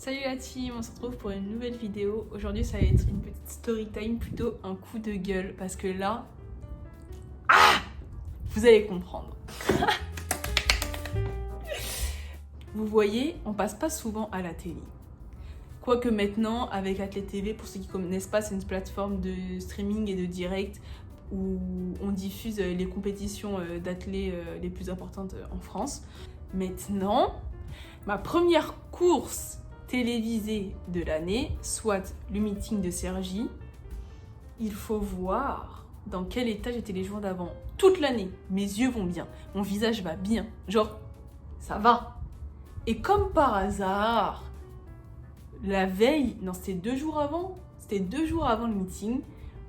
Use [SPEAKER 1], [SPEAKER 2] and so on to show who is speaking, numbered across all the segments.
[SPEAKER 1] Salut la team, on se retrouve pour une nouvelle vidéo. Aujourd'hui ça va être une petite story time, plutôt un coup de gueule, parce que là... vous allez comprendre. Vous voyez, on passe pas souvent à la télé. Quoique maintenant, avec Athlé TV, pour ceux qui ne connaissent pas, c'est une plateforme de streaming et de direct où on diffuse les compétitions d'athlé les plus importantes en France. Maintenant, ma première course télévisée de l'année, soit le meeting de Cergy, il faut voir dans quel état j'étais les jours d'avant. Toute l'année, mes yeux vont bien, mon visage va bien, genre, ça va. Et comme par hasard, la veille, non c'était 2 jours avant le meeting,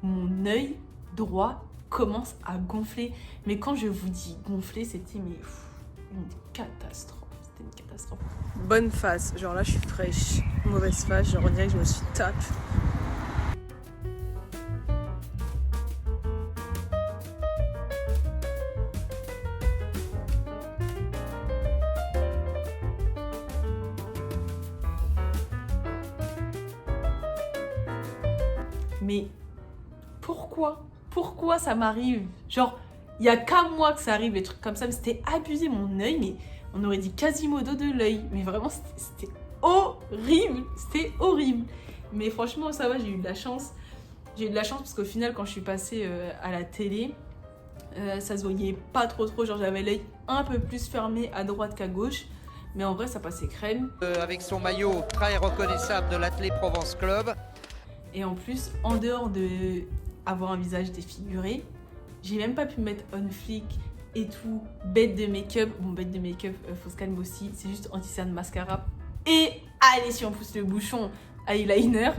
[SPEAKER 1] mon œil droit commence à gonfler. Mais quand je vous dis gonfler, c'était une catastrophe. C'était une catastrophe. Bonne face, genre là je suis fraîche. Mauvaise face, genre on dirait que je me suis tapée. Mais pourquoi ça m'arrive? Genre, il y a qu'à moi que ça arrive, les trucs comme ça. Mais c'était abusé, mon œil, mais on aurait dit Quasimodo de l'œil. Mais vraiment, c'était horrible. C'était horrible. Mais franchement, ça va, j'ai eu de la chance. J'ai eu de la chance parce qu'au final, quand je suis passée à la télé, ça se voyait pas trop. Genre, j'avais l'œil un peu plus fermé à droite qu'à gauche. Mais en vrai, ça passait crème.
[SPEAKER 2] Avec son maillot très reconnaissable de l'Athlé Provence Club.
[SPEAKER 1] Et en plus, en dehors de avoir un visage défiguré, j'ai même pas pu me mettre on flic et tout, bête de make-up. Bon, bête de make-up, faut se calmer aussi, c'est juste anti-cerne mascara. Et allez, si on pousse le bouchon, eyeliner.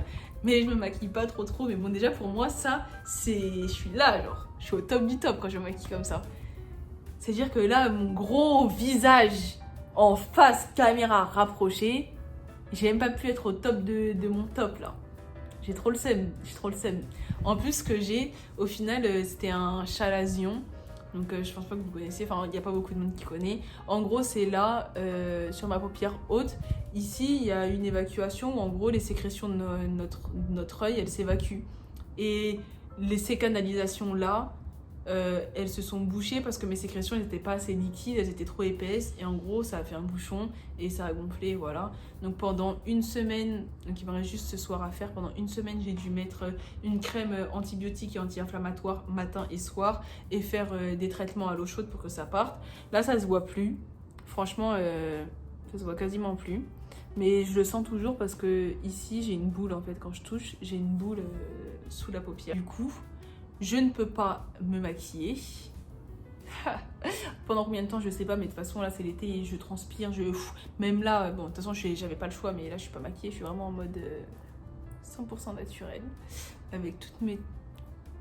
[SPEAKER 1] Mais je me maquille pas trop. Mais bon, déjà pour moi, ça, c'est... Je suis là, genre. Je suis au top du top quand je me maquille comme ça. C'est-à-dire que là, mon gros visage en face caméra rapprochée, j'ai même pas pu être au top de mon top, là. J'ai trop le seum. En plus, ce que j'ai, au final, c'était un chalazion. Donc, je pense pas que vous connaissez. Enfin, il n'y a pas beaucoup de monde qui connaît. En gros, c'est là, sur ma paupière haute. Ici, il y a une évacuation où, en gros, les sécrétions de notre œil, elles s'évacuent. Et ces canalisations-là, elles se sont bouchées parce que mes sécrétions n'étaient pas assez liquides, elles étaient trop épaisses. Et en gros, ça a fait un bouchon et ça a gonflé, voilà. Donc pendant une semaine, donc il me reste juste ce soir à faire, pendant une semaine, j'ai dû mettre une crème antibiotique et anti-inflammatoire matin et soir et faire des traitements à l'eau chaude pour que ça parte. Là, ça se voit plus. Franchement, ça se voit quasiment plus. Mais je le sens toujours parce que ici, j'ai une boule en fait. Quand je touche, j'ai une boule sous la paupière. Du coup, je ne peux pas me maquiller. Pendant combien de temps, je sais pas, mais de toute façon, là, c'est l'été et je transpire. Même là, bon, de toute façon, j'avais pas le choix, mais là, je suis pas maquillée. Je suis vraiment en mode 100% naturel. Avec toutes mes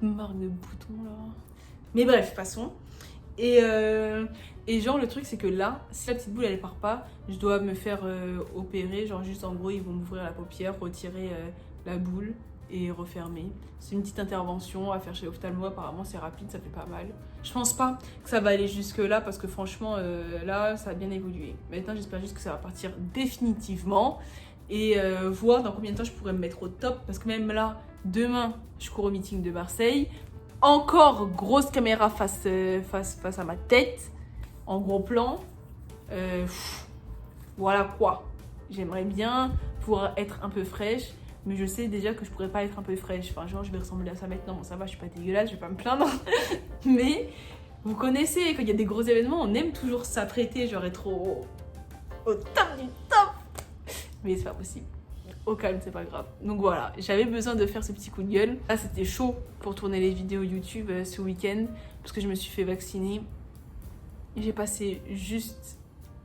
[SPEAKER 1] marques de boutons, là. Mais bref, passons. Et genre, le truc, c'est que là, si la petite boule, elle part pas, je dois me faire opérer. Genre, juste en gros, ils vont m'ouvrir la paupière, retirer la boule et refermer. C'est une petite intervention à faire chez l'ophtalmo, apparemment c'est rapide, ça fait pas mal. Je pense pas que ça va aller jusque là parce que franchement là ça a bien évolué. Maintenant j'espère juste que ça va partir définitivement et voir dans combien de temps je pourrais me mettre au top parce que même là, demain je cours au meeting de Marseille. Encore grosse caméra face à ma tête, en gros plan. Voilà quoi. J'aimerais bien pouvoir être un peu fraîche. Mais je sais déjà que je pourrais pas être un peu fraîche. Enfin, genre, je vais ressembler à ça maintenant. Bon, ça va, je suis pas dégueulasse, je vais pas me plaindre. Mais vous connaissez, quand il y a des gros événements, on aime toujours s'apprêter, genre être au top du top. Mais c'est pas possible. Au calme, c'est pas grave. Donc voilà, j'avais besoin de faire ce petit coup de gueule. Là, c'était chaud pour tourner les vidéos YouTube ce week-end. Parce que je me suis fait vacciner. J'ai passé juste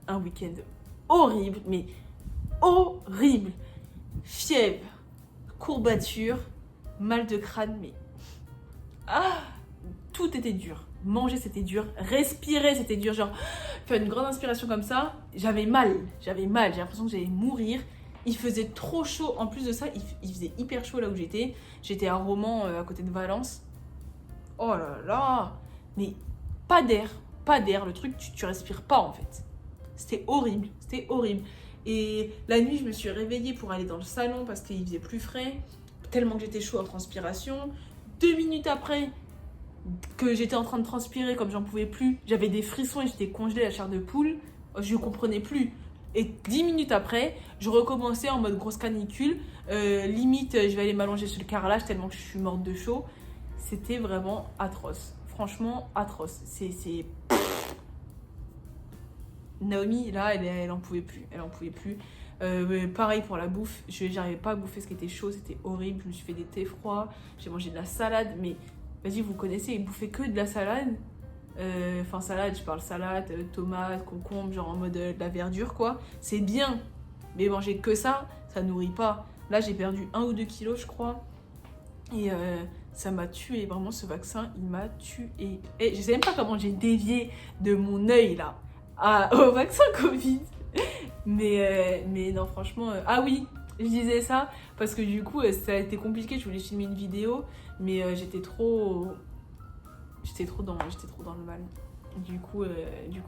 [SPEAKER 1] un week-end horrible. Mais horrible. Fièvre. Courbature, mal de crâne, mais tout était dur. Manger c'était dur, respirer c'était dur, genre faire une grande inspiration comme ça, j'avais mal, j'ai l'impression que j'allais mourir. Il faisait trop chaud, en plus de ça, il faisait hyper chaud là où j'étais à Romans à côté de Valence. Oh là là, mais pas d'air, le truc tu respires pas en fait. C'était horrible. Et la nuit, je me suis réveillée pour aller dans le salon parce qu'il faisait plus frais, tellement que j'étais chaud en transpiration. 2 minutes après que j'étais en train de transpirer comme j'en pouvais plus, j'avais des frissons et j'étais congelée à la chair de poule. Je ne comprenais plus. Et 10 minutes après, je recommençais en mode grosse canicule. Limite, je vais aller m'allonger sur le carrelage tellement que je suis morte de chaud. C'était vraiment atroce. Franchement, atroce. C'est... Naomi, là, elle en pouvait plus. Elle en pouvait plus. Pareil pour la bouffe. J'arrivais pas à bouffer ce qui était chaud. C'était horrible. Je me suis fait des thés froids. J'ai mangé de la salade. Mais vas-y, vous connaissez, ils bouffaient que de la salade. Enfin, salade, je parle salade, tomates, concombres, genre en mode de la verdure, quoi. C'est bien. Mais manger que ça, ça nourrit pas. Là, j'ai perdu 1 ou 2 kilos, je crois. Et ça m'a tué. Vraiment, ce vaccin, il m'a tué. Et je sais même pas comment j'ai dévié de mon œil, là, au vaccin Covid. Mais non, franchement... Ah oui, je disais ça parce que du coup, ça a été compliqué. Je voulais filmer une vidéo, mais j'étais trop dans le mal. Du coup,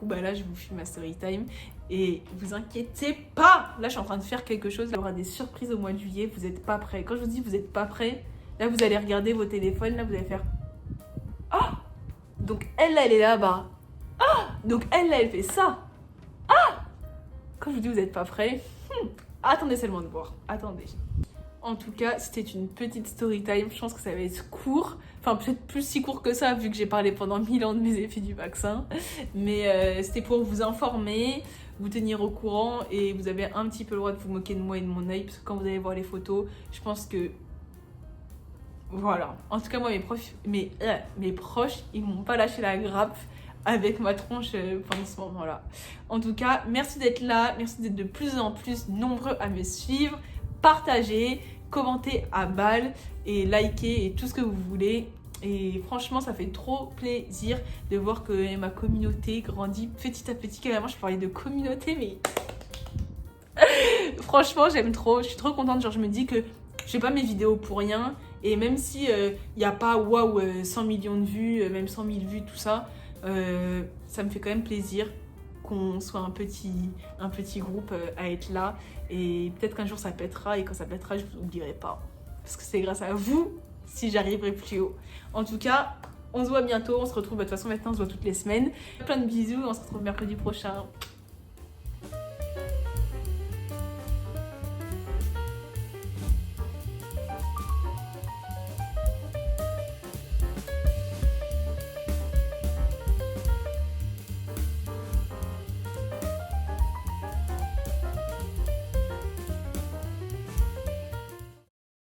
[SPEAKER 1] bah là, je vous filme ma story time. Et vous inquiétez pas, là, je suis en train de faire quelque chose. Il y aura des surprises au mois de juillet. Vous n'êtes pas prêts. Quand je vous dis vous n'êtes pas prêts, là, vous allez regarder vos téléphones. Là, vous allez faire ah, donc elle, là, elle est là-bas. Ah, donc elle, là, elle fait ça. Ah, quand je vous dis vous n'êtes pas prêts, attendez seulement de voir. Attendez. En tout cas, c'était une petite story time. Je pense que ça va être court. Enfin, peut-être plus si court que ça, vu que j'ai parlé pendant 1000 ans de mes effets du vaccin. Mais c'était pour vous informer, vous tenir au courant. Et vous avez un petit peu le droit de vous moquer de moi et de mon œil. Parce que quand vous allez voir les photos, je pense que... Voilà. En tout cas, moi, mes proches, ils m'ont pas lâché la grappe avec ma tronche pendant ce moment-là. En tout cas, merci d'être là. Merci d'être de plus en plus nombreux à me suivre. Partagez, commentez à balle et likez et tout ce que vous voulez. Et franchement, ça fait trop plaisir de voir que ma communauté grandit petit à petit. Carrément, je parlais de communauté, mais franchement, j'aime trop. Je suis trop contente. Genre, je me dis que je fais pas mes vidéos pour rien. Et même si y a pas waouh 100 millions de vues, même 100 000 vues, tout ça, ça me fait quand même plaisir qu'on soit un petit groupe à être là. Et peut-être qu'un jour ça pètera, et quand ça pètera, je vous oublierai pas. Parce que c'est grâce à vous si j'arriverai plus haut. En tout cas, on se voit bientôt, on se retrouve, de toute façon maintenant on se voit toutes les semaines. Plein de bisous, on se retrouve mercredi prochain.